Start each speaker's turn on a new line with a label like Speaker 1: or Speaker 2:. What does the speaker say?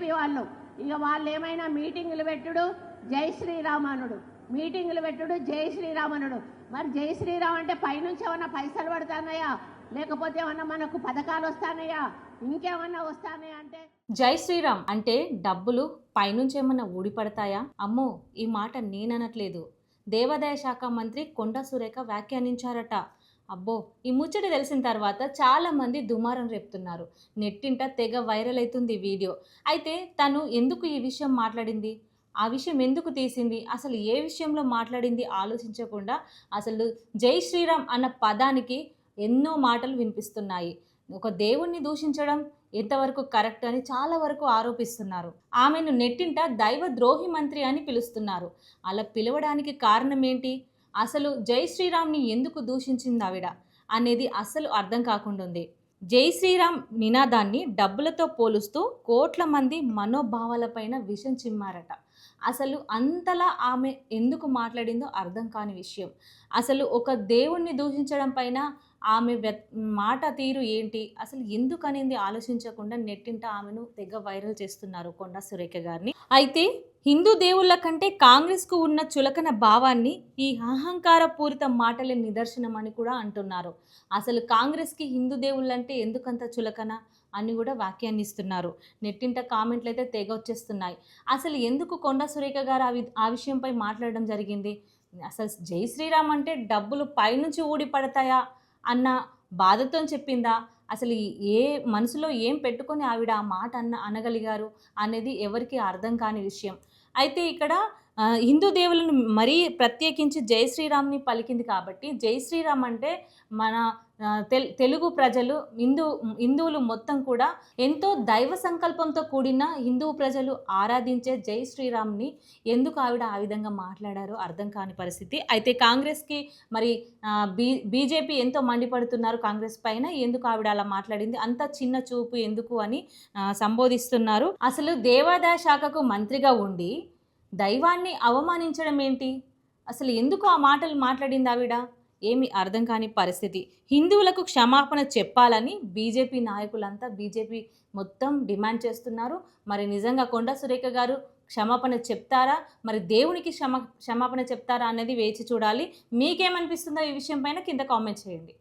Speaker 1: BJP వాళ్ళు. ఇక వాళ్ళు ఏమైనా మీటింగులు పెట్టుడు జై శ్రీరామనుడు, మీటింగులు పెట్టుడు జై శ్రీరామనుడు. మరి జై శ్రీరామ్ అంటే పైనుంచి ఏమన్నా పైసలు పడుతున్నాయా, లేకపోతే ఏమన్నా మనకు పథకాలు వస్తానయా, ఇంకేమన్నా వస్తానయా? అంటే
Speaker 2: జై శ్రీరామ్ అంటే డబ్బులు పైనుంచి ఏమన్నా ఊడిపడతాయా? అమ్మో, ఈ మాట నేననట్లేదు, దేవాదాయ శాఖ మంత్రి కొండా సురేఖ వ్యాఖ్యానించారట. అబ్బో, ఈ ముచ్చట తెలిసిన తర్వాత చాలామంది దుమారం రేపుతున్నారు. నెట్టింట తెగ వైరల్ అవుతుంది వీడియో. అయితే తను ఎందుకు ఈ విషయం మాట్లాడింది, ఆ విషయం ఎందుకు తీసింది, అసలు ఏ విషయంలో మాట్లాడింది ఆలోచించకుండా అసలు జై శ్రీరామ్ అన్న పదానికి ఎన్నో మాటలు వినిపిస్తున్నాయి. ఒక దేవుణ్ణి దూషించడం ఎంతవరకు కరెక్ట్ అని చాలా వరకు ఆరోపిస్తున్నారు. ఆమెను నెట్టింట దైవ ద్రోహి మంత్రి అని పిలుస్తున్నారు. అలా పిలవడానికి కారణం ఏంటి, అసలు జై శ్రీరామ్ని ఎందుకు దూషించింది ఆవిడ అనేది అస్సలు అర్థం కాకుండా ఉంది. జై శ్రీరామ్ నినాదాన్ని డబ్బులతో పోలుస్తూ కోట్ల మంది మనోభావాలపైన విషం చిమ్మారట. అసలు అంతలా ఆమె ఎందుకు మాట్లాడిందో అర్థం కాని విషయం. అసలు ఒక దేవుణ్ణి దూషించడం పైన ఆమె మాట తీరు ఏంటి, అసలు ఎందుకు అనేది ఆలోచించకుండా నెట్టింట ఆమెను తెగ వైరల్ చేస్తున్నారు కొండా సురేఖ గారిని. అయితే హిందూ దేవుళ్ళ కంటే కాంగ్రెస్కు ఉన్న చులకన భావాన్ని ఈ అహంకార పూరిత మాటలే నిదర్శనం అని కూడా అంటున్నారు. అసలు కాంగ్రెస్కి హిందూ దేవుళ్ళంటే ఎందుకంత చులకన అని కూడా వ్యాఖ్యానిస్తున్నారు. నెట్టింట కామెంట్లు అయితే తెగ వచ్చేస్తున్నాయి. అసలు ఎందుకు కొండా సురేఖ గారు ఆ విషయంపై మాట్లాడడం జరిగింది, అసలు జై శ్రీరామ్ అంటే డబ్బులు పైనుంచి ఊడి పడతాయా అన్న బాధతో చెప్పిందా, అసలు ఏ మనసులో ఏం పెట్టుకొని ఆవిడ ఆ మాట అనగలిగారు అనేది ఎవరికి అర్థం కాని విషయం. అయితే ఇక్కడ హిందూ దేవులను మరీ ప్రత్యేకించి జై శ్రీరామ్ని పలికింది కాబట్టి, జై శ్రీరామ్ అంటే మన తెలుగు ప్రజలు హిందువులు మొత్తం కూడా ఎంతో దైవ సంకల్పంతో కూడిన హిందూ ప్రజలు ఆరాధించే జై శ్రీరామ్ని ఎందుకు ఆవిడ ఆ విధంగా మాట్లాడారో అర్థం కాని పరిస్థితి. అయితే కాంగ్రెస్కి మరి బీజేపీ ఎంతో మండిపడుతున్నారు కాంగ్రెస్ పైన, ఎందుకు ఆవిడ అలా మాట్లాడింది, అంత చిన్న చూపు ఎందుకు అని సంబోధిస్తున్నారు. అసలు దేవాదాయ శాఖకు మంత్రిగా ఉండి దైవాన్ని అవమానించడం ఏంటి, అసలు ఎందుకు ఆ మాటలు మాట్లాడింది ఆవిడ, ఏమి అర్థం కాని పరిస్థితి. హిందువులకు క్షమాపణ చెప్పాలని బీజేపీ నాయకులంతా బీజేపీ మొత్తం డిమాండ్ చేస్తున్నారు. మరి నిజంగా కొండా సురేఖ గారు క్షమాపణ చెప్తారా, మరి దేవునికి క్షమాపణ చెప్తారా అనేది వేచి చూడాలి. మీకేమనిపిస్తుందో ఈ విషయం పైన కింద కామెంట్ చేయండి.